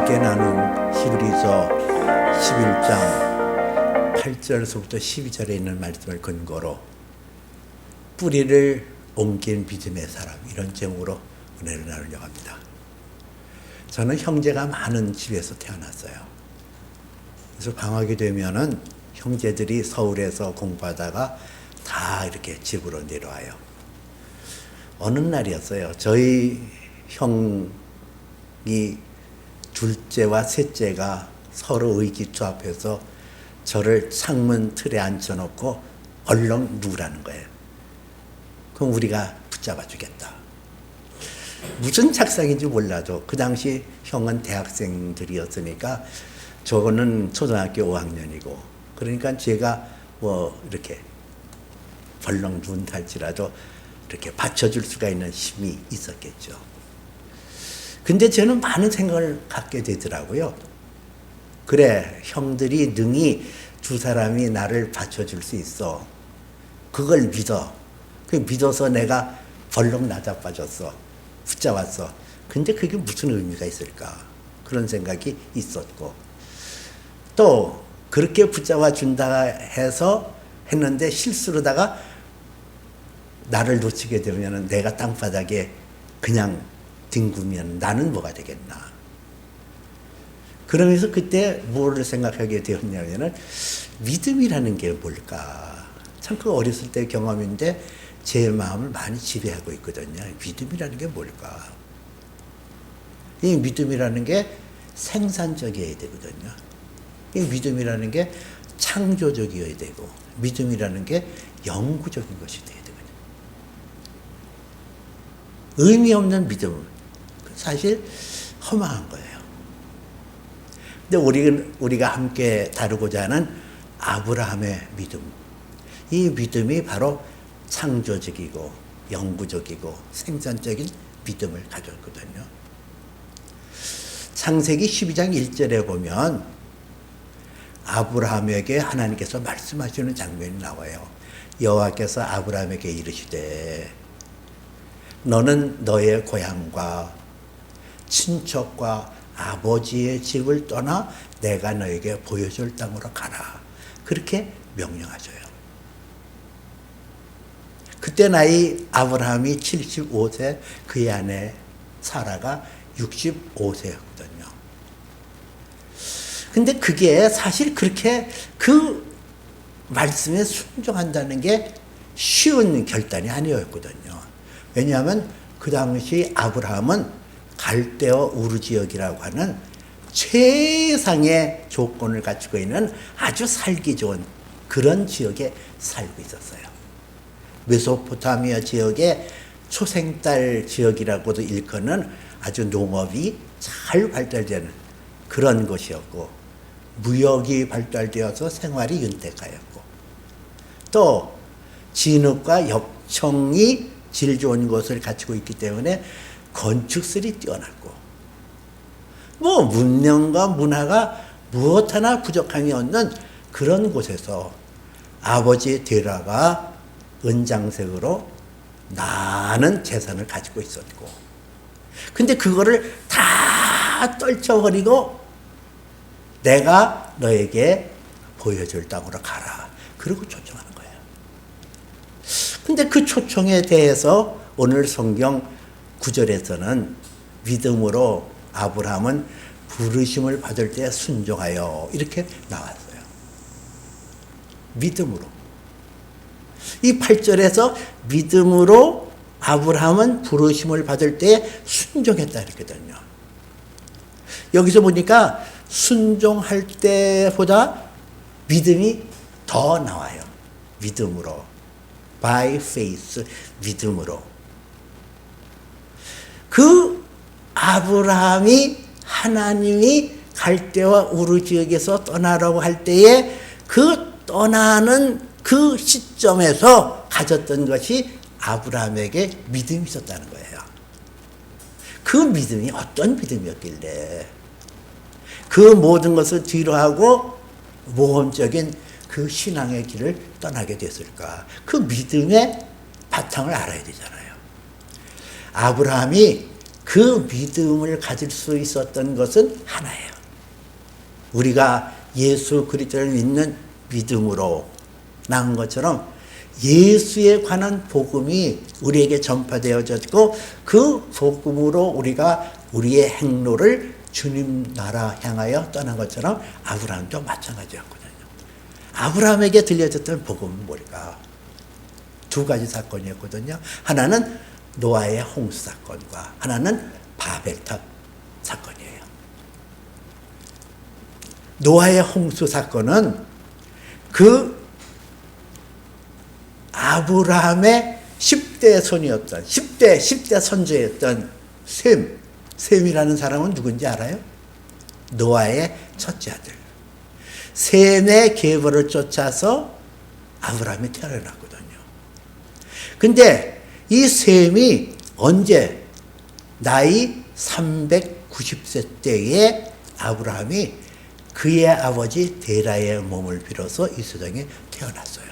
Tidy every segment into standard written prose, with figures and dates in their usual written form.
함께 나눈 히브리서 11장 8절에서부터 12절에 있는 말씀을 근거로 뿌리를 옮긴 믿음의 사람, 이런 제목으로 은혜를 나누려고 합니다. 저는 형제가 많은 집에서 태어났어요. 그래서 방학이 되면은 형제들이 서울에서 공부하다가 다 이렇게 집으로 내려와요. 어느 날이었어요. 저희 형이 둘째와 셋째가 서로 의기투합해서 저를 창문 틀에 앉혀놓고 얼렁 누우라는 거예요. 그럼 우리가 붙잡아 주겠다. 무슨 착상인지 몰라도 그 당시 형은 대학생들이었으니까 저거는 초등학교 5학년이고, 그러니까 제가 뭐 이렇게 벌렁 누운다 할지라도 이렇게 받쳐줄 수가 있는 힘이 있었겠죠. 근데 저는 많은 생각을 갖게 되더라고요. 그래, 형들이 능히 두 사람이 나를 받쳐줄 수 있어. 그걸 믿어. 그 믿어서 내가 벌렁 나자빠졌어. 붙잡았어. 근데 그게 무슨 의미가 있을까? 그런 생각이 있었고, 또 그렇게 붙잡아 준다 해서 했는데 실수로다가 나를 놓치게 되면 내가 땅바닥에 그냥 뒹구면 나는 뭐가 되겠나. 그러면서 그때 뭐를 생각하게 되었냐면은 믿음이라는 게 뭘까. 참 그 어렸을 때 경험인데 제 마음을 많이 지배하고 있거든요. 믿음이라는 게 뭘까. 이 믿음이라는 게 생산적이어야 되거든요. 이 믿음이라는 게 창조적이어야 되고, 믿음이라는 게 영구적인 것이 돼야 되거든요. 의미 없는 믿음, 사실 허망한 거예요. 근데 우리가 함께 다루고자 하는 아브라함의 믿음, 이 믿음이 바로 창조적이고 영구적이고 생산적인 믿음을 가졌거든요. 창세기 12장 1절에 보면 아브라함에게 하나님께서 말씀하시는 장면이 나와요. 여호와께서 아브라함에게 이르시되 너는 너의 고향과 친척과 아버지의 집을 떠나 내가 너에게 보여줄 땅으로 가라. 그렇게 명령하셔요. 그때 나이 아브라함이 75세, 그의 아내 사라가 65세였거든요. 근데 그게 사실 그렇게 그 말씀에 순종한다는 게 쉬운 결단이 아니었거든요. 왜냐하면 그 당시 아브라함은 갈대어 우르 지역이라고 하는 최상의 조건을 갖추고 있는 아주 살기 좋은 그런 지역에 살고 있었어요. 메소포타미아 지역의 초생딸 지역이라고도 일컫는 아주 농업이 잘 발달되는 그런 곳이었고, 무역이 발달되어서 생활이 윤택하였고, 또 진흙과 엽청이 질 좋은 것을 갖추고 있기 때문에 건축술이 뛰어났고, 뭐 문명과 문화가 무엇 하나 부족함이 없는 그런 곳에서 아버지 데라가 은장색으로 많은 재산을 가지고 있었고, 근데 그거를 다 떨쳐버리고 내가 너에게 보여줄 땅으로 가라. 그러고 초청하는 거예요. 근데 그 초청에 대해서 오늘 성경 9절에서는 믿음으로 아브라함은 부르심을 받을 때 순종하여, 이렇게 나왔어요. 믿음으로. 이 8절에서 믿음으로 아브라함은 부르심을 받을 때 순종했다 그랬거든요. 여기서 보니까 순종할 때보다 믿음이 더 나와요. 믿음으로. by faith, 믿음으로. 그 아브라함이 하나님이 갈대와 우르 지역에서 떠나라고 할 때에 그 떠나는 그 시점에서 가졌던 것이 아브라함에게 믿음이 있었다는 거예요. 그 믿음이 어떤 믿음이었길래 그 모든 것을 뒤로하고 모험적인 그 신앙의 길을 떠나게 됐을까? 그 믿음의 바탕을 알아야 되잖아요. 아브라함이 그 믿음을 가질 수 있었던 것은 하나예요. 우리가 예수 그리스도를 믿는 믿음으로 나온 것처럼 예수에 관한 복음이 우리에게 전파되어졌고 그 복음으로 우리가 우리의 행로를 주님 나라 향하여 떠난 것처럼 아브라함도 마찬가지였거든요. 아브라함에게 들려졌던 복음은 뭘까? 두 가지 사건이었거든요. 하나는 노아의 홍수 사건과 하나는 바벨탑 사건이에요. 노아의 홍수 사건은 그 아브라함의 10대 손이었던 10대 선조였던 셈이라는 사람은 누군지 알아요? 노아의 첫째 아들. 셈의 계보를 쫓아서 아브라함이 태어났거든요. 근데 이 셈이 언제 나이 390세 때에 아브라함이 그의 아버지 데라의 몸을 빌어서 이 세상에 태어났어요.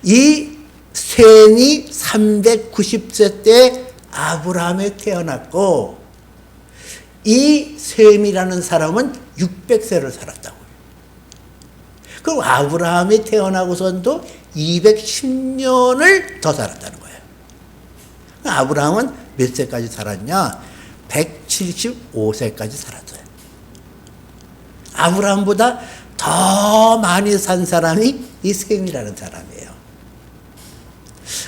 이 셈이 390세 때 아브라함에 태어났고 이 셈이라는 사람은 600세를 살았다고요. 그럼 아브라함이 태어나고선도 210년을 더 살았다는 거예요. 아브라함은 몇 세까지 살았냐? 175세까지 살았어요. 아브라함보다 더 많이 산 사람이 이 셈이라는 사람이에요.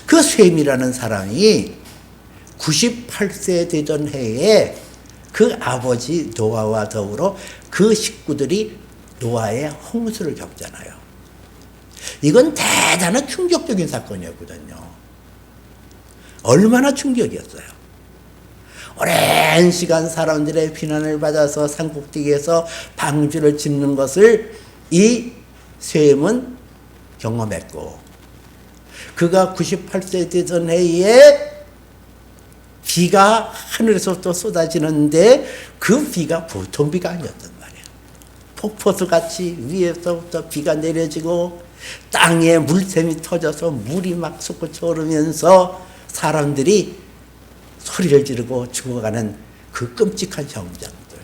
그 셈이라는 사람이 98세 되던 해에 그 아버지 노아와 더불어 그 식구들이 노아의 홍수를 겪잖아요. 이건 대단한 충격적인 사건이었거든요. 얼마나 충격이었어요. 오랜 시간 사람들의 비난을 받아서 산꼭대기에서 방주를 짓는 것을 이 셈은 경험했고 그가 98세 되던 해에 비가 하늘에서부터 쏟아지는데 그 비가 보통 비가 아니었단 말이에요. 폭포수같이 위에서부터 비가 내려지고 땅에 물샘이 터져서 물이 막 솟구쳐 오르면서 사람들이 소리를 지르고 죽어가는 그 끔찍한 현장들.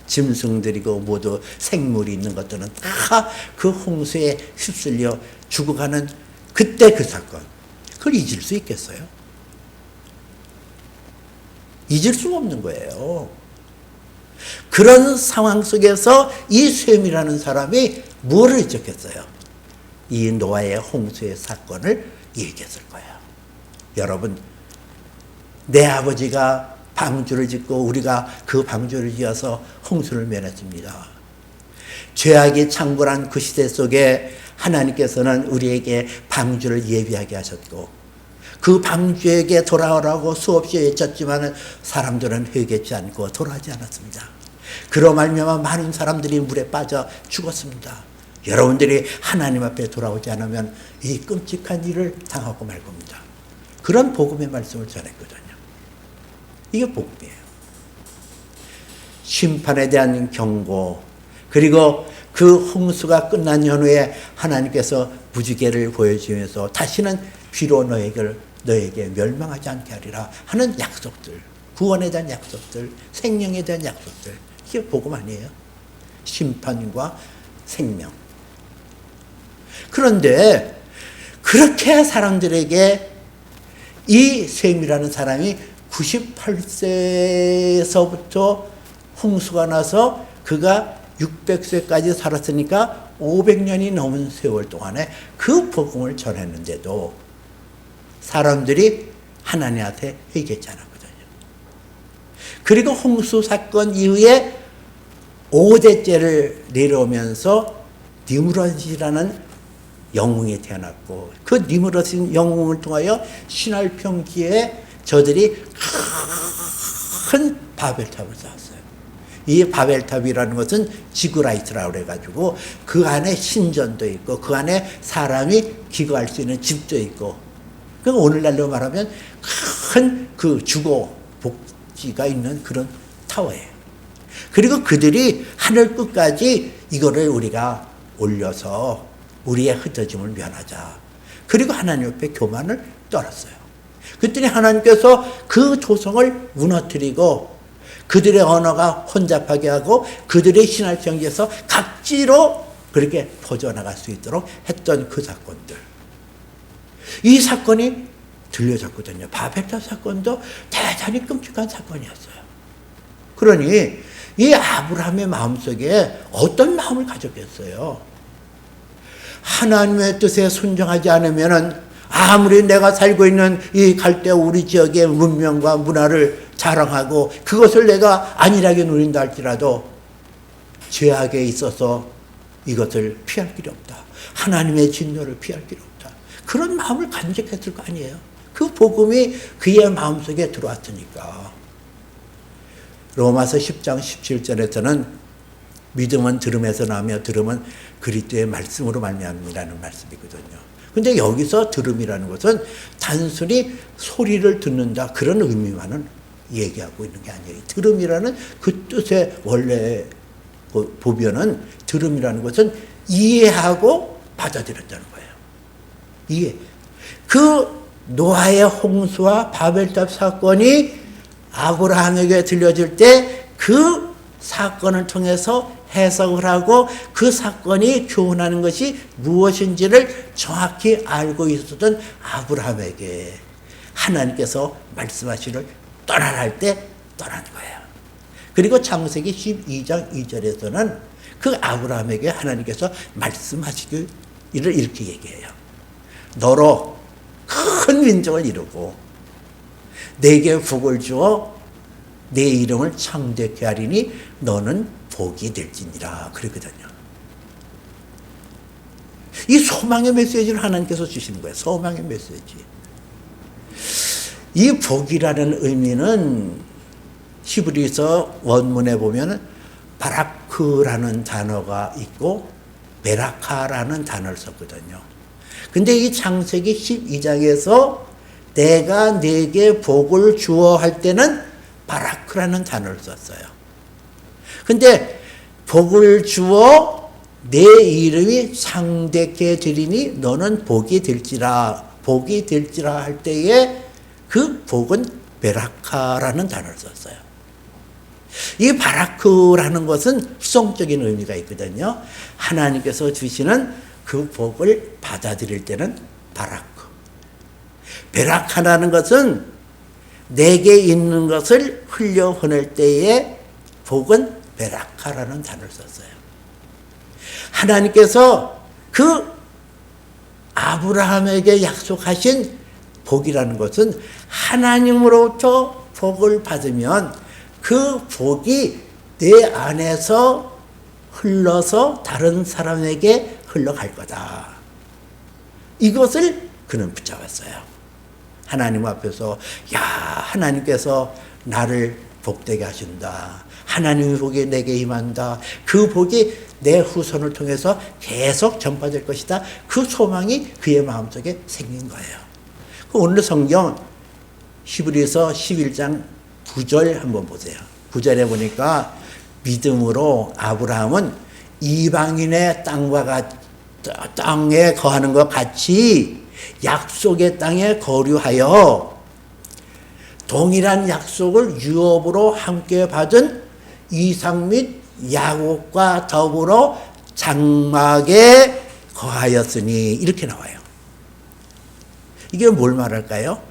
짐승들이고 모두 생물이 있는 것들은 다 그 홍수에 휩쓸려 죽어가는 그때 그 사건. 그걸 잊을 수 있겠어요? 잊을 수가 없는 거예요. 그런 상황 속에서 이 셈이라는 사람이 뭐를 잊었겠어요? 이 노아의 홍수의 사건을 얘기했을 거예요. 여러분, 내 아버지가 방주를 짓고 우리가 그 방주를 지어서 홍수를 면했습니다. 죄악이 창궐한 그 시대 속에 하나님께서는 우리에게 방주를 예비하게 하셨고 그 방주에게 돌아오라고 수없이 외쳤지만 사람들은 회개치 않고 돌아오지 않았습니다. 그로 말미암아 많은 사람들이 물에 빠져 죽었습니다. 여러분들이 하나님 앞에 돌아오지 않으면 이 끔찍한 일을 당하고 말 겁니다. 그런 복음의 말씀을 전했거든요. 이게 복음이에요. 심판에 대한 경고, 그리고 그 홍수가 끝난 연후에 하나님께서 무지개를 보여주면서 다시는 비로 너에게 멸망하지 않게 하리라 하는 약속들, 구원에 대한 약속들, 생명에 대한 약속들, 이게 복음 아니에요? 심판과 생명. 그런데 그렇게 사람들에게 이 셈이라는 사람이 98세에서부터 홍수가 나서 그가 600세까지 살았으니까 500년이 넘은 세월 동안에 그 복음을 전했는데도 사람들이 하나님한테 회개하지 않았거든요. 그리고 홍수 사건 이후에 5대째를 내려오면서 니므롯이라는 영웅이 태어났고 그 니므롯인 영웅을 통하여 신할 평기에 저들이 큰 바벨탑을 쌓았어요. 이 바벨탑이라는 것은 지구라이트라고 그래가지고 그 안에 신전도 있고 그 안에 사람이 기거할 수 있는 집도 있고 그 오늘날로 말하면 큰 그 주거 복지가 있는 그런 타워예요. 그리고 그들이 하늘 끝까지 이거를 우리가 올려서 우리의 흩어짐을 면하자. 그리고 하나님 옆에 교만을 떨었어요. 그랬더니 하나님께서 그 조성을 무너뜨리고 그들의 언어가 혼잡하게 하고 그들의 신할 경계에서 각지로 그렇게 퍼져나갈 수 있도록 했던 그 사건들. 이 사건이 들려졌거든요. 바벨탑 사건도 대단히 끔찍한 사건이었어요. 그러니 이 아브라함의 마음속에 어떤 마음을 가졌겠어요? 하나님의 뜻에 순종하지 않으면 아무리 내가 살고 있는 이 갈대 우리 지역의 문명과 문화를 자랑하고 그것을 내가 안일하게 누린다 할지라도 죄악에 있어서 이것을 피할 길이 없다. 하나님의 진노를 피할 길이 없다. 그런 마음을 간직했을 거 아니에요. 그 복음이 그의 마음속에 들어왔으니까. 로마서 10장 17절에서는 믿음은 들음에서 나며 들음은 그리스도의 말씀으로 말미암는다는 말씀이거든요. 근데 여기서 들음이라는 것은 단순히 소리를 듣는다 그런 의미만은 얘기하고 있는 게 아니에요. 들음이라는 그 뜻의 원래 보변은 들음이라는 것은 이해하고 받아들였다는 거예요. 이해. 그 노아의 홍수와 바벨탑 사건이 아브라함에게 들려질 때 그 사건을 통해서 해석을 하고 그 사건이 교훈하는 것이 무엇인지를 정확히 알고 있었던 아브라함에게 하나님께서 말씀하시기를 떠나라 할 때 떠난 거예요. 그리고 창세기 12장 2절에서는 그 아브라함에게 하나님께서 말씀하시기를 이렇게 얘기해요. 너로 큰 민족을 이루고 내게 복을 주어 내 이름을 창대케 하리니 너는 복이 될지니라 그러거든요. 이 소망의 메시지를 하나님께서 주시는 거예요. 소망의 메시지. 이 복이라는 의미는 히브리서 원문에 보면 바라크라는 단어가 있고 베라카라는 단어를 썼거든요. 근데 이 창세기 12장에서 내가 네게 복을 주어 할 때는 바라크라는 단어를 썼어요. 근데 복을 주어 내 이름이 창대케 되리니 너는 복이 될지라 할 때에 그 복은 베라카라는 단어를 썼어요. 이 바라크라는 것은 수성적인 의미가 있거든요. 하나님께서 주시는 그 복을 받아들일 때는 바라크. 베라카라는 것은 내게 있는 것을 흘려보낼 때에 복은 베라카라는 단어를 썼어요. 하나님께서 그 아브라함에게 약속하신 복이라는 것은 하나님으로부터 복을 받으면 그 복이 내 안에서 흘러서 다른 사람에게 흘러갈 거다. 이것을 그는 붙잡았어요. 하나님 앞에서 하나님께서 나를 복되게 하신다. 하나님의 복이 내게 임한다. 그 복이 내 후손을 통해서 계속 전파될 것이다. 그 소망이 그의 마음속에 생긴 거예요. 오늘 성경 히브리서 11장 9절 한번 보세요. 9절에 보니까 믿음으로 아브라함은 이방인의 땅에 거하는 것 같이 약속의 땅에 거류하여 동일한 약속을 유업으로 함께 받은 이삭 및 야곱과 더불어 장막에 거하였으니 이렇게 나와요. 이게 뭘 말할까요?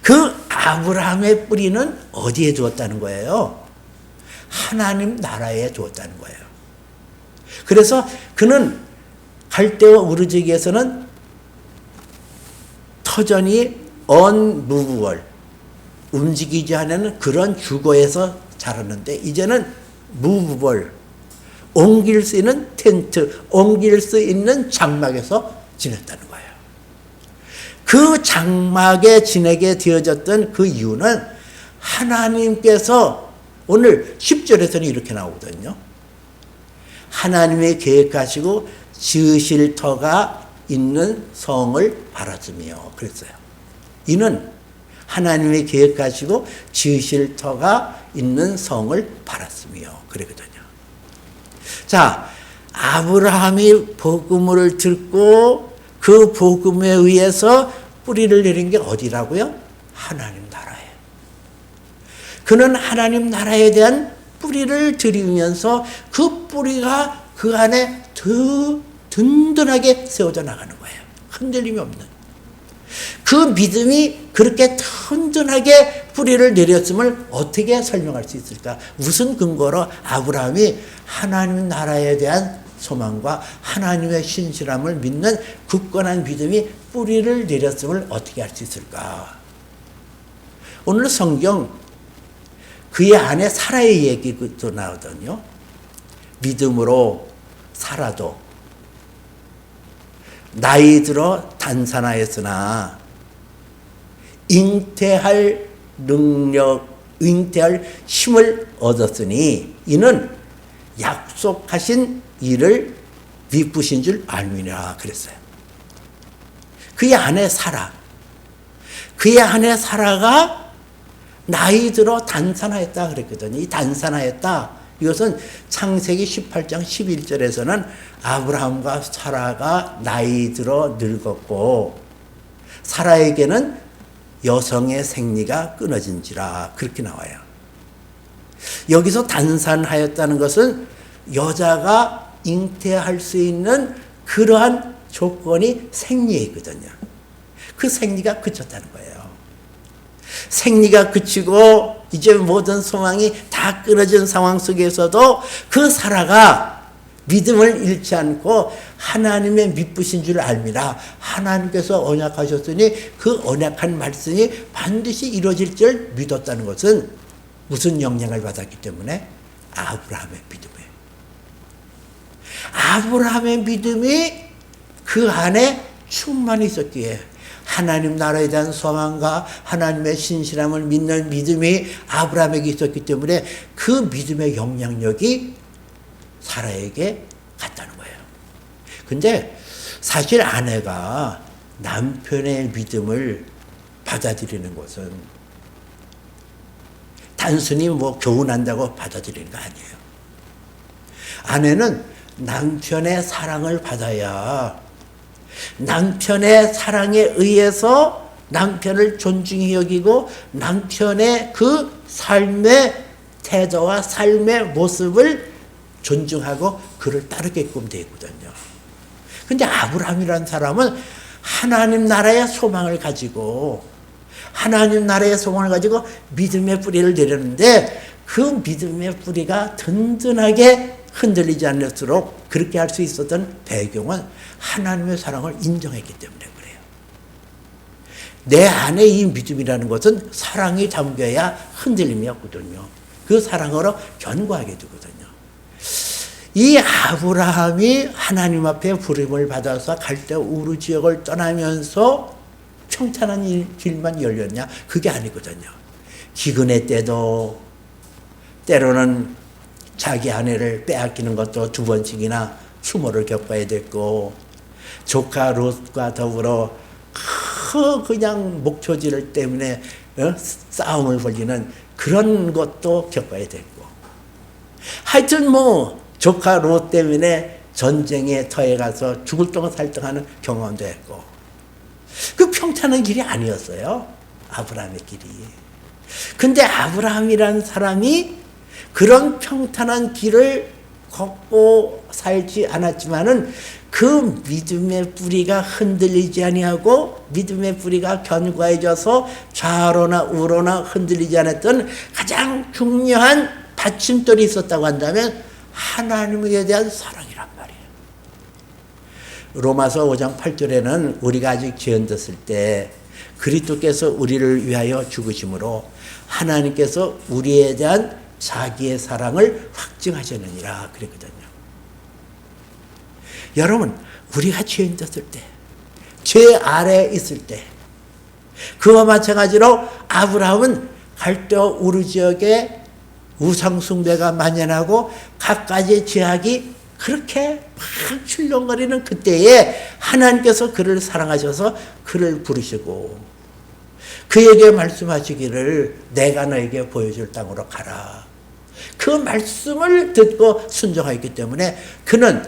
그 아브라함의 뿌리는 어디에 두었다는 거예요? 하나님 나라에 두었다는 거예요. 그래서 그는 갈대아 우르지기에서는 터전이 언무브월 움직이지 않는 그런 주거에서 자랐는데 이제는 무브월 옮길 수 있는 텐트, 옮길 수 있는 장막에서 지냈다는 거예요. 그 장막에 지내게 되어졌던 그 이유는 하나님께서 오늘 10절에서는 이렇게 나오거든요. 하나님의 계획하시고 지으실 터가 있는 성을 바랐으며 그랬어요. 이는 하나님의 계획하시고 지으실 터가 있는 성을 바랐으며 그랬거든요. 자, 아브라함이 복음을 듣고 그 복음에 의해서 뿌리를 내린 게 어디라고요? 하나님 나라예요. 그는 하나님 나라에 대한 뿌리를 들이면서 그 뿌리가 그 안에 더 든든하게 세워져 나가는 거예요. 흔들림이 없는. 그 믿음이 그렇게 든든하게 뿌리를 내렸음을 어떻게 설명할 수 있을까? 무슨 근거로 아브라함이 하나님 나라에 대한 소망과 하나님의 신실함을 믿는 굳건한 믿음이 뿌리를 내렸음을 어떻게 할 수 있을까? 오늘 성경 그의 아내 사라의 얘기도 나오거든요. 믿음으로 살아도 나이 들어 단산하였으나 잉태할 힘을 얻었으니 이는 약속하신 일을 미쁘신 줄 알미라 그랬어요. 그의 아내 사라. 그의 아내 사라가 나이 들어 단산하였다 그랬거든요. 이 단산하였다. 이것은 창세기 18장 11절에서는 아브라함과 사라가 나이 들어 늙었고 사라에게는 여성의 생리가 끊어진지라 그렇게 나와요. 여기서 단산하였다는 것은 여자가 잉태할 수 있는 그러한 조건이 생리에 있거든요. 그 생리가 그쳤다는 거예요. 생리가 그치고 이제 모든 소망이 다 끊어진 상황 속에서도 그 사라가 믿음을 잃지 않고 하나님의 미쁘신 줄 알미라. 하나님께서 언약하셨으니 그 언약한 말씀이 반드시 이루어질 줄 믿었다는 것은 무슨 영향을 받았기 때문에? 아브라함의 믿음이에요. 아브라함의 믿음이 그 안에 충만히 있었기에 하나님 나라에 대한 소망과 하나님의 신실함을 믿는 믿음이 아브라함에게 있었기 때문에 그 믿음의 영향력이 사라에게 갔다는 거예요. 근데 사실 아내가 남편의 믿음을 받아들이는 것은 단순히 교훈한다고 받아들이는 거 아니에요. 아내는 남편의 사랑을 받아야 남편의 사랑에 의해서 남편을 존중히 여기고 남편의 그 삶의 태도와 삶의 모습을 존중하고 그를 따르게끔 되어 있거든요. 근데 아브라함이라는 사람은 하나님 나라의 소망을 가지고 하나님 나라의 소망을 가지고 믿음의 뿌리를 내렸는데 그 믿음의 뿌리가 든든하게 흔들리지 않을수록 그렇게 할 수 있었던 배경은 하나님의 사랑을 인정했기 때문에 그래요. 내 안에 이 믿음이라는 것은 사랑이 잠겨야 흔들림이 없거든요. 그 사랑으로 견고하게 되거든요. 이 아브라함이 하나님 앞에 부름을 받아서 갈대 우르 지역을 떠나면서 평탄한 길만 열렸냐? 그게 아니거든요. 기근의 때도 때로는 자기 아내를 빼앗기는 것도 2번씩이나 수모를 겪어야 됐고 조카 롯과 더불어 그냥 목초지를 때문에 싸움을 벌이는 그런 것도 겪어야 됐고 하여튼 조카 롯 때문에 전쟁의 터에 가서 죽을 똥 살 똥하는 경험도 했고 그 평탄한 길이 아니었어요. 아브라함의 길이. 근데 아브라함이라는 사람이 그런 평탄한 길을 걷고 살지 않았지만은 그 믿음의 뿌리가 흔들리지 아니하고 믿음의 뿌리가 견고해져서 좌로나 우로나 흔들리지 않았던 가장 중요한 받침돌이 있었다고 한다면 하나님에 대한 사랑이란 말이에요. 로마서 5장 8절에는 우리가 아직 죄인됐을 때 그리스도께서 우리를 위하여 죽으심으로 하나님께서 우리에 대한 자기의 사랑을 확증하셨느니라 그랬거든요. 여러분, 우리가 죄인 됐을 때, 죄 아래에 있을 때, 그와 마찬가지로 아브라함은 갈대 우르 지역에 우상숭배가 만연하고 갖가지 죄악이 그렇게 막 출렁거리는 그때에 하나님께서 그를 사랑하셔서 그를 부르시고 그에게 말씀하시기를 내가 너에게 보여줄 땅으로 가라. 그 말씀을 듣고 순종하였기 때문에 그는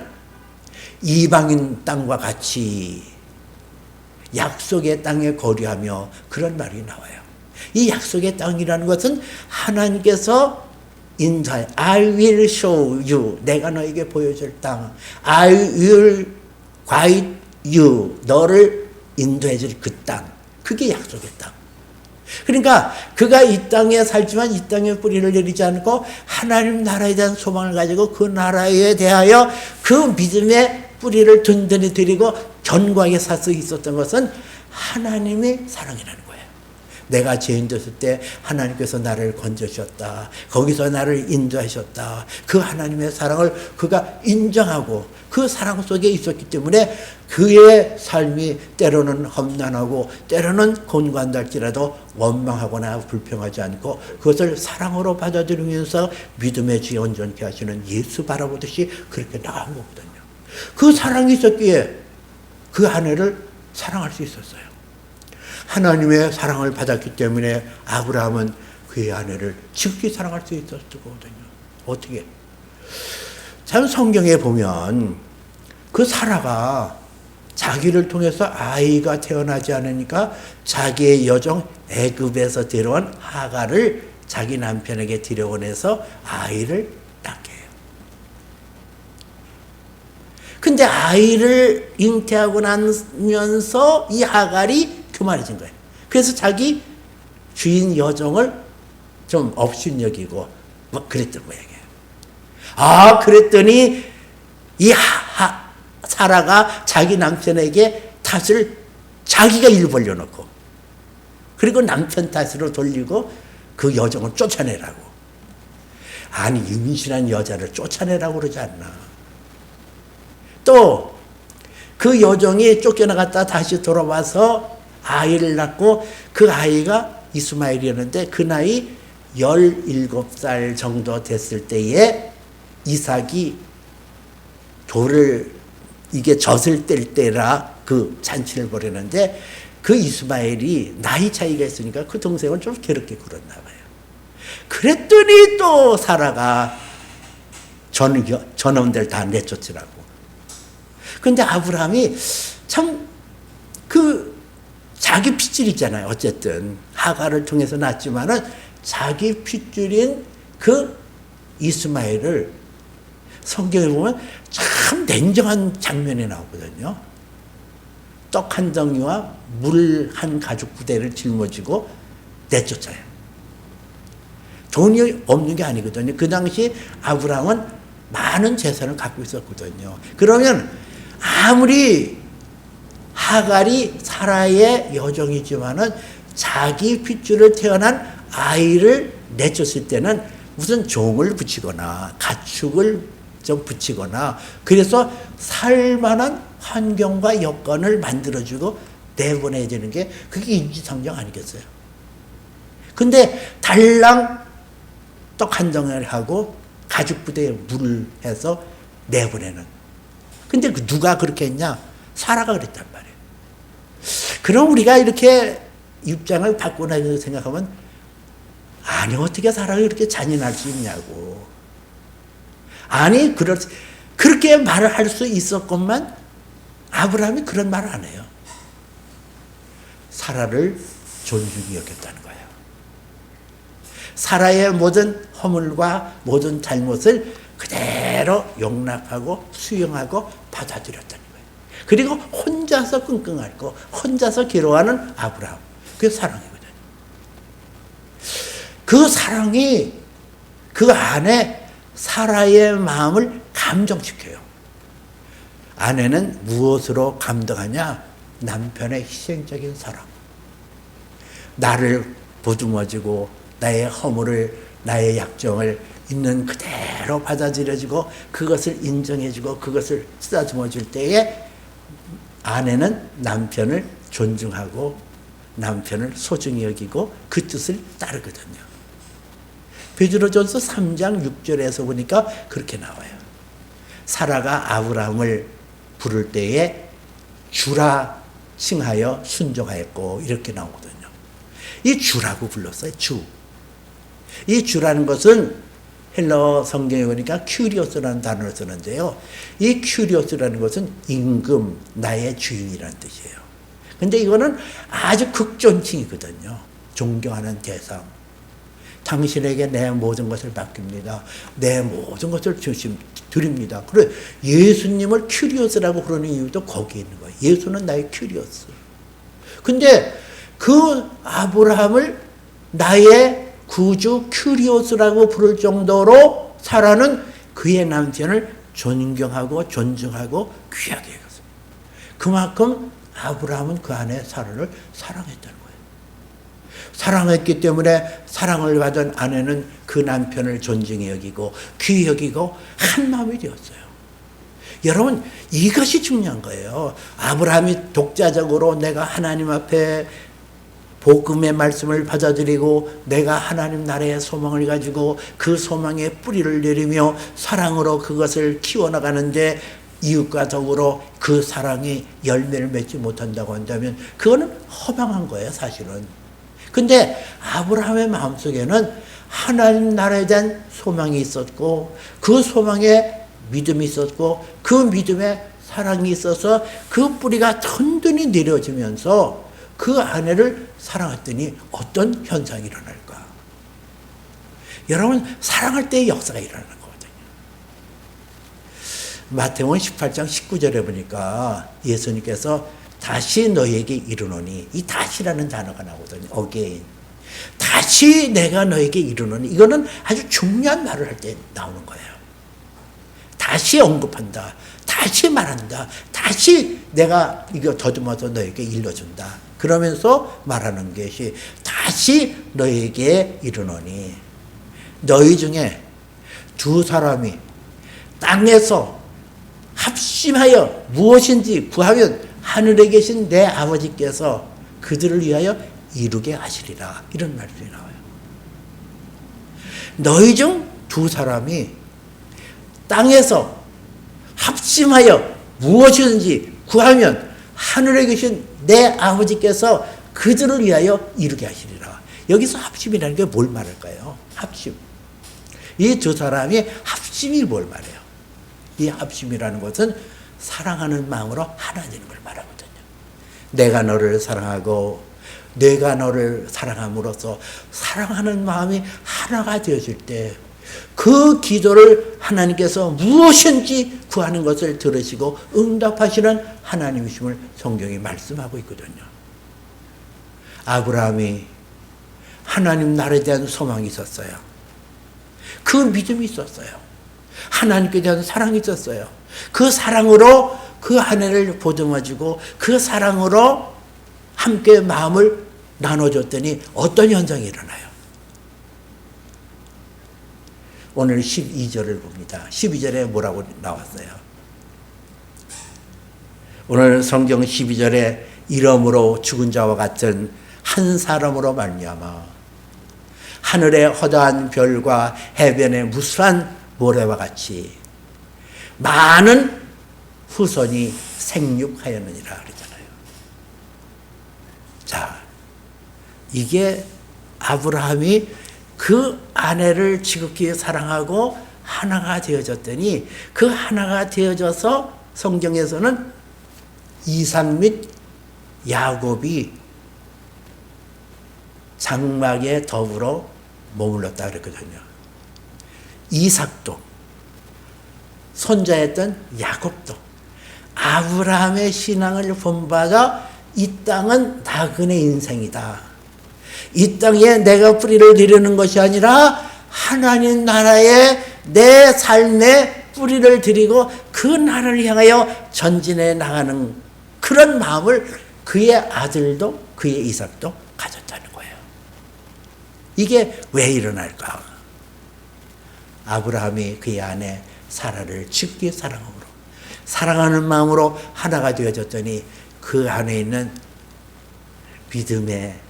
이방인 땅과 같이 약속의 땅에 거류하며 그런 말이 나와요. 이 약속의 땅이라는 것은 하나님께서 인도해. I will show you. 내가 너에게 보여줄 땅. I will guide you. 너를 인도해 줄 그 땅. 그게 약속의 땅. 그러니까 그가 이 땅에 살지만 이 땅에 뿌리를 내리지 않고 하나님 나라에 대한 소망을 가지고 그 나라에 대하여 그 믿음의 뿌리를 든든히 들이고 견고하게 살 수 있었던 것은 하나님의 사랑이라는 거예요. 내가 죄인 됐을 때 하나님께서 나를 건져주셨다. 거기서 나를 인도하셨다. 그 하나님의 사랑을 그가 인정하고 그 사랑 속에 있었기 때문에 그의 삶이 때로는 험난하고 때로는 곤고한다 할지라도 원망하거나 불평하지 않고 그것을 사랑으로 받아들이면서 믿음의 주에 온전케 하시는 예수 바라보듯이 그렇게 나온 거거든요. 그 사랑이 있었기에 그 아내를 사랑할 수 있었어요. 하나님의 사랑을 받았기 때문에 아브라함은 그의 아내를 지극히 사랑할 수 있었을 거거든요. 어떻게? 참 성경에 보면 그 사라가 자기를 통해서 아이가 태어나지 않으니까 자기의 여종 애굽에서 데려온 하갈을 자기 남편에게 들여보내서 아이를 낳게 해요. 근데 아이를 잉태하고 나면서 이 하갈이 교만해진 거예요. 그래서 자기 주인 여종을 좀 업신여기고 막 그랬던 거예요. 그랬더니 이 사라가 자기 남편에게 탓을 자기가 일 벌려놓고 그리고 남편 탓으로 돌리고 그 여종을 쫓아내라고. 아니 임신한 여자를 쫓아내라고 그러지 않나. 또 그 여종이 쫓겨나갔다 다시 돌아와서 아이를 낳고 그 아이가 이스마엘이었는데 그 나이 17살 정도 됐을 때에 이삭이 돌을 이게 젖을 뗄 때라 그 잔치를 벌였는데 그 이스마엘이 나이 차이가 있으니까 그 동생을 좀 괴롭게 굴었나 봐요. 그랬더니 또 사라가 전원들 다 내쫓으라고. 근데 아브라함이 참 그 자기 핏줄 있잖아요. 어쨌든 하갈을 통해서 낳았지만은 자기 핏줄인 그 이스마엘을 성경에 보면 참 냉정한 장면이 나오거든요. 떡 한 덩이와 물 한 가죽 부대를 짊어지고 내쫓아요. 돈이 없는 게 아니거든요. 그 당시 아브라함은 많은 재산을 갖고 있었거든요. 그러면 아무리 하갈이 사라의 여종이지만은 자기 핏줄을 태어난 아이를 내쫓을 때는 무슨 종을 붙이거나 가축을 좀 붙이거나 그래서 살만한 환경과 여건을 만들어주고 내보내야 되는 게 그게 인지상정 아니겠어요? 근데 달랑 떡 한 덩어리 하고 가죽 부대에 물을 해서 내보내는. 근데 누가 그렇게 했냐? 사라가 그랬단 말이에요. 그럼 우리가 이렇게 입장을 바꾸나 생각하면 아니 어떻게 사라가 그렇게 잔인할 수 있냐고. 아니 그렇게 말을 할 수 있었건만 아브라함이 그런 말을 안 해요. 사라를 존중히 여겼다는 거예요. 사라의 모든 허물과 모든 잘못을 그대로 용납하고 수용하고 받아들였다는 거예요. 그리고 혼자서 끙끙 앓고 혼자서 괴로워하는 아브라함. 그게 사랑이거든요. 그 사랑이 그 안에 사라의 마음을 감정시켜요. 아내는 무엇으로 감동하냐? 남편의 희생적인 사랑. 나를 보듬어주고 나의 허물을 나의 약점을 있는 그대로 받아들여주고 그것을 인정해주고 그것을 쓰다듬어 줄 때에 아내는 남편을 존중하고 남편을 소중히 여기고 그 뜻을 따르거든요. 베드로전서 3장 6절에서 보니까 그렇게 나와요. 사라가 아브라함을 부를 때에 주라 칭하여 순종하였고 이렇게 나오거든요. 이 주라고 불렀어요. 주. 이 주라는 것은 헬라어 성경에 보니까 큐리오스라는 단어를 쓰는데요. 이 큐리오스라는 것은 임금, 나의 주인이라는 뜻이에요. 근데 이거는 아주 극존칭이거든요. 존경하는 대상. 당신에게 내 모든 것을 맡깁니다. 내 모든 것을 드립니다. 그래, 예수님을 큐리오스라고 그러는 이유도 거기에 있는 거예요. 예수는 나의 큐리오스. 근데 그 아브라함을 나의 구주 큐리오스라고 부를 정도로 사라는 그의 남편을 존경하고 존중하고 귀하게 여겼습니다. 그만큼 아브라함은 그 아내 사라를 사랑했다는 거예요. 사랑했기 때문에 사랑을 받은 아내는 그 남편을 존중히 여기고 귀히 여기고 한 마음이 되었어요. 여러분, 이것이 중요한 거예요. 아브라함이 독자적으로 내가 하나님 앞에 복음의 말씀을 받아들이고 내가 하나님 나라의 소망을 가지고 그 소망에 뿌리를 내리며 사랑으로 그것을 키워나가는데 이웃과 더불어 그 사랑이 열매를 맺지 못한다고 한다면 그거는 허망한 거예요, 사실은. 근데 아브라함의 마음속에는 하나님 나라에 대한 소망이 있었고 그 소망에 믿음이 있었고 그 믿음에 사랑이 있어서 그 뿌리가 든든히 내려지면서 그 아내를 사랑했더니 어떤 현상이 일어날까? 여러분, 사랑할 때의 역사가 일어나는 거거든요. 마태복음 18장 19절에 보니까 예수님께서 다시 너에게 이르노니, 이 다시라는 단어가 나오거든요. again. 다시 내가 너에게 이르노니, 이거는 아주 중요한 말을 할 때 나오는 거예요. 다시 언급한다. 다시 말한다. 다시 내가 이거 더듬어서 너에게 일러준다. 그러면서 말하는 것이 다시 너에게 이르노니, 너희 중에 두 사람이 땅에서 합심하여 무엇인지 구하면 하늘에 계신 내 아버지께서 그들을 위하여 이루게 하시리라. 이런 말씀이 나와요. 너희 중 두 사람이 땅에서 합심하여 무엇이든지 구하면 하늘에 계신 내 아버지께서 그들을 위하여 이루게 하시리라. 여기서 합심이라는 게 뭘 말할까요? 합심. 이 두 사람이 합심이 뭘 말해요? 이 합심이라는 것은 사랑하는 마음으로 하나 되는 걸 말하거든요. 내가 너를 사랑하고 내가 너를 사랑함으로써 사랑하는 마음이 하나가 되어질 때 그 기도를 하나님께서 무엇인지 구하는 것을 들으시고 응답하시는 하나님이심을 성경이 말씀하고 있거든요. 아브라함이 하나님 나라에 대한 소망이 있었어요. 그 믿음이 있었어요. 하나님께 대한 사랑이 있었어요. 그 사랑으로 그 아내를 보듬어주고 그 사랑으로 함께 마음을 나눠줬더니 어떤 현상이 일어나요? 오늘 12절을 봅니다. 12절에 뭐라고 나왔어요? 오늘 성경 12절에 이름으로 죽은 자와 같은 한 사람으로 말미암아 하늘의 허다한 별과 해변의 무수한 모래와 같이 많은 후손이 생육하였느니라 그러잖아요. 자, 이게 아브라함이 그 아내를 지극히 사랑하고 하나가 되어졌더니 그 하나가 되어져서 성경에서는 이삭 및 야곱이 장막에 더불어 머물렀다 그랬거든요. 이삭도 손자였던 야곱도 아브라함의 신앙을 본받아 이 땅은 나그네 인생이다. 이 땅에 내가 뿌리를 들이는 것이 아니라 하나님 나라에 내 삶에 뿌리를 들이고 그 나라를 향하여 전진해 나가는 그런 마음을 그의 아들도 그의 이삭도 가졌다는 거예요. 이게 왜 일어날까? 아브라함이 그의 아내 사라를 지극히 사랑함으로 사랑하는 마음으로 하나가 되어졌더니 그 안에 있는 믿음의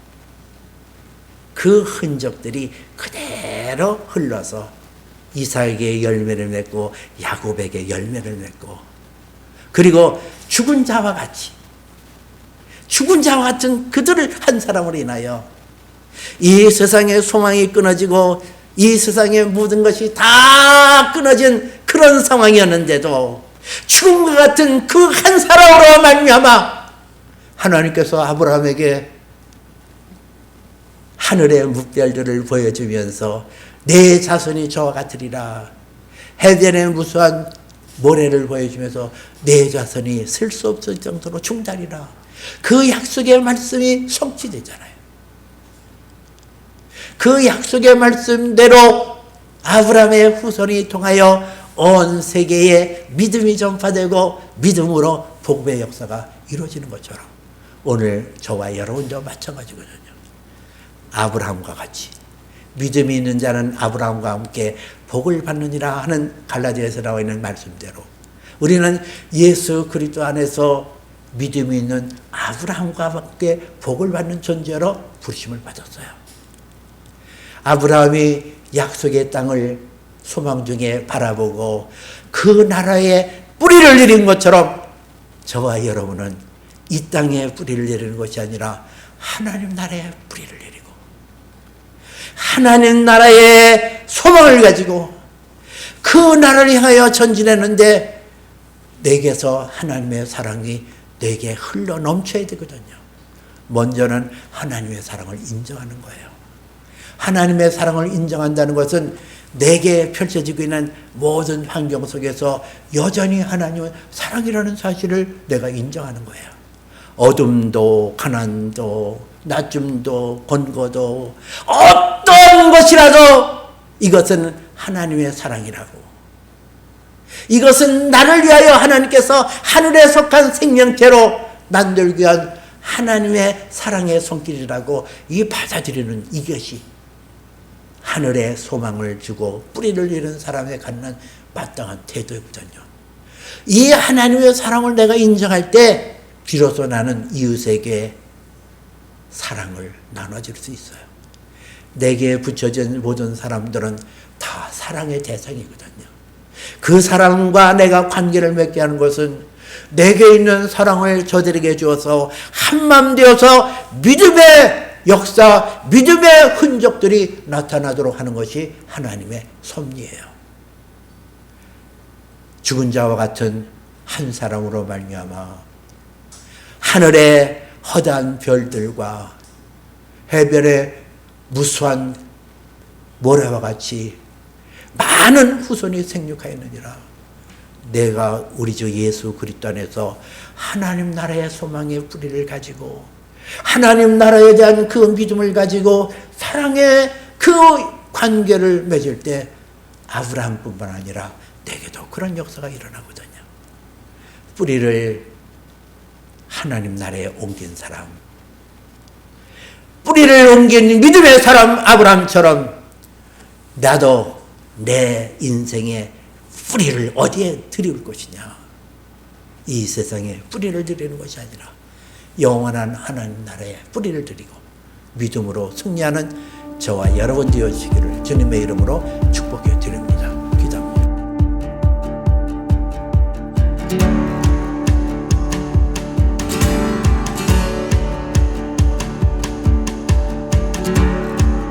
그 흔적들이 그대로 흘러서 이삭에게 열매를 맺고 야곱에게 열매를 맺고 그리고 죽은 자와 같은 그들을 한 사람으로 인하여 이 세상의 소망이 끊어지고 이 세상의 모든 것이 다 끊어진 그런 상황이었는데도 죽음과 같은 그 한 사람으로 말미암아 하나님께서 아브라함에게 하늘의 뭇별들을 보여주면서 내 자손이 저와 같으리라, 해변의 무수한 모래를 보여주면서 내 자손이 설 수 없을 정도로 중다리라, 그 약속의 말씀이 성취되잖아요. 그 약속의 말씀대로 아브라함의 후손이 통하여 온 세계에 믿음이 전파되고 믿음으로 복음의 역사가 이루어지는 것처럼 오늘 저와 여러분도 마찬가지거든요. 아브라함과 같이 믿음이 있는 자는 아브라함과 함께 복을 받느니라 하는 갈라디아에서 나와 있는 말씀대로 우리는 예수 그리스도 안에서 믿음이 있는 아브라함과 함께 복을 받는 존재로 부르심을 받았어요. 아브라함이 약속의 땅을 소망 중에 바라보고 그 나라에 뿌리를 내린 것처럼 저와 여러분은 이 땅에 뿌리를 내리는 것이 아니라 하나님 나라에 뿌리를 내리고 하나님 나라의 소망을 가지고 그 나라를 향하여 전진했는데 내게서 하나님의 사랑이 내게 흘러 넘쳐야 되거든요. 먼저는 하나님의 사랑을 인정하는 거예요. 하나님의 사랑을 인정한다는 것은 내게 펼쳐지고 있는 모든 환경 속에서 여전히 하나님의 사랑이라는 사실을 내가 인정하는 거예요. 어둠도 가난도 낮춤도 권고도 어떤 것이라도 이것은 하나님의 사랑이라고, 이것은 나를 위하여 하나님께서 하늘에 속한 생명체로 만들기 위한 하나님의 사랑의 손길이라고 이 받아들이는 이것이 하늘의 소망을 주고 뿌리를 내리는 사람에 갖는 마땅한 태도이거든요. 이 하나님의 사랑을 내가 인정할 때 비로소 나는 이웃에게 사랑을 나눠줄 수 있어요. 내게 붙여진 모든 사람들은 다 사랑의 대상이거든요. 그 사람과 내가 관계를 맺게 하는 것은 내게 있는 사랑을 저들에게 주어서 한마음 되어서 믿음의 역사, 믿음의 흔적들이 나타나도록 하는 것이 하나님의 섭리예요. 죽은 자와 같은 한 사람으로 말미암아 하늘의 허다한 별들과 해변의 무수한 모래와 같이 많은 후손이 생육하였느니라. 내가 우리 주 예수 그리스도 안에서 하나님 나라의 소망의 뿌리를 가지고 하나님 나라에 대한 그 믿음을 가지고 사랑의 그 관계를 맺을 때 아브라함뿐만 아니라 내게도 그런 역사가 일어나거든요. 뿌리를 하나님 나라에 옮긴 사람, 뿌리를 옮긴 믿음의 사람 아브라함처럼 나도 내 인생의 뿌리를 어디에 들일 것이냐. 이 세상에 뿌리를 들이는 것이 아니라 영원한 하나님 나라에 뿌리를 들이고 믿음으로 승리하는 저와 여러분 되어주시기를 주님의 이름으로 축복해